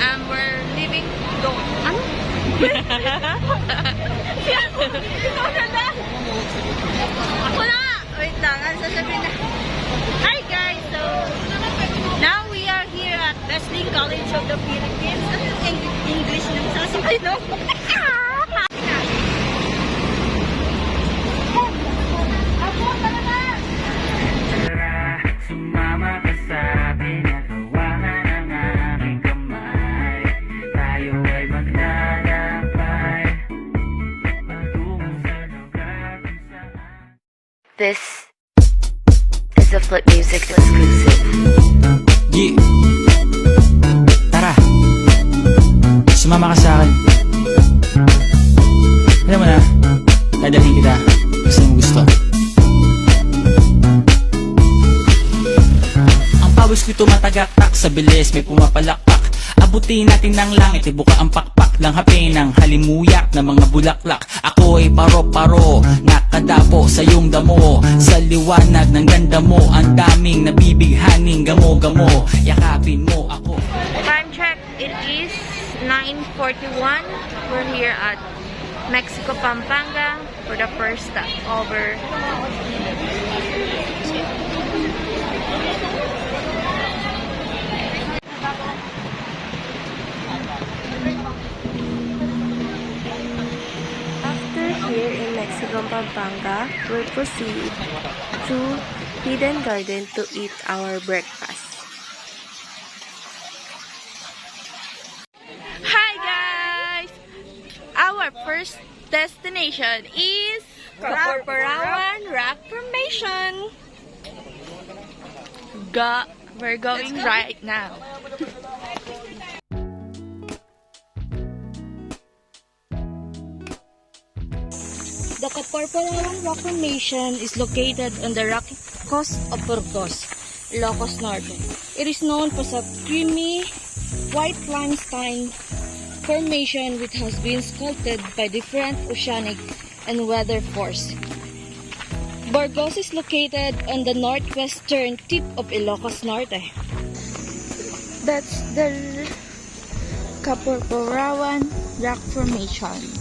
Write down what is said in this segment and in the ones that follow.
And we're leaving the... Ano? Ako na! Wait lang, ano sasabihin na? Hi guys! So, now we are here at Wesley College of the Philippines. Ano yung English na masasabay, no? Sumama ka sa akin at hawakan ang aming kamay. Tayo ay maglalakbay patungo sa lugar kung saan. This is a Flip Music exclusive. Yeah. Tara. Sumama ka sa akin. Alam mo na, dadalhin kita. Gusto mo gusto. Ang pawis ko'y tumatagaktak sa bilis, may pumapalakpak. Abutin natin ng langit, ibuka ang pakpak lang hapin ng halimuyak na mga bulaklak. Ako ay paro-paro, nakadapo sa iyong damo. Sa liwanag ng ganda mo, ang daming nabibighaning gamo-gamo. Yakapin mo ako. Time check, it is 9:41. We're here at Mexico, Pampanga for the first stopover. After here in Mexico, Pampanga, we'll proceed to Hidden Garden to eat our breakfast. Hi guys! Our first destination is Kaporparawan Rock Formation. We're going right now. The Kaporparawan Rock Formation is located on the rocky coast of Burgos, Ilocos Norte. It is known for its creamy white limestone formation which has been sculpted by different oceanic and weather force. Burgos is located on the northwestern tip of Ilocos Norte. That's the Kaporparawan Rock Formation.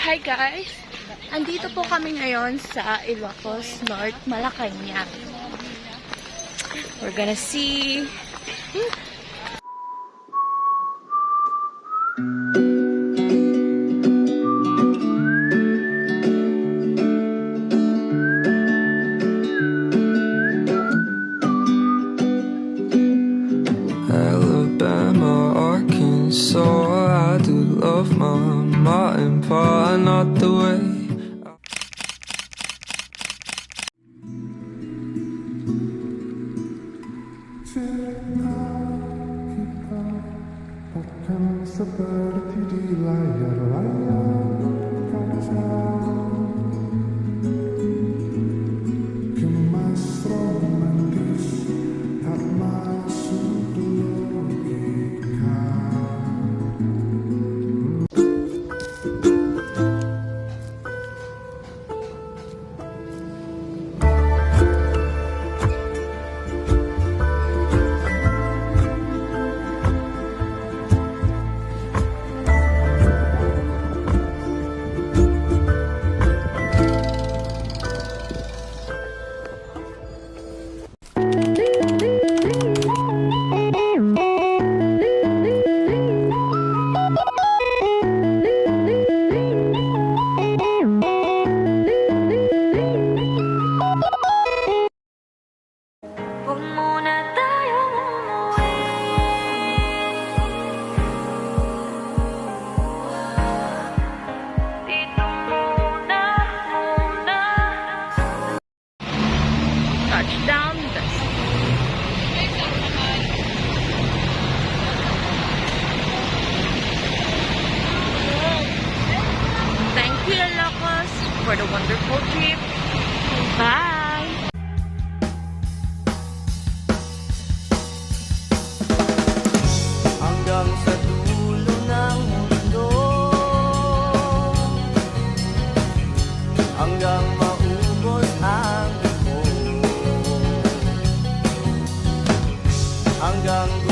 Hi guys! Andito po kami ngayon sa Ilocos North, Malacanang. We're gonna see... Alabama, Arkansas, I do love my ma and pa, not the way. Seperti di layar-layar kaca, kemas romantis tak masuk logika. hanggang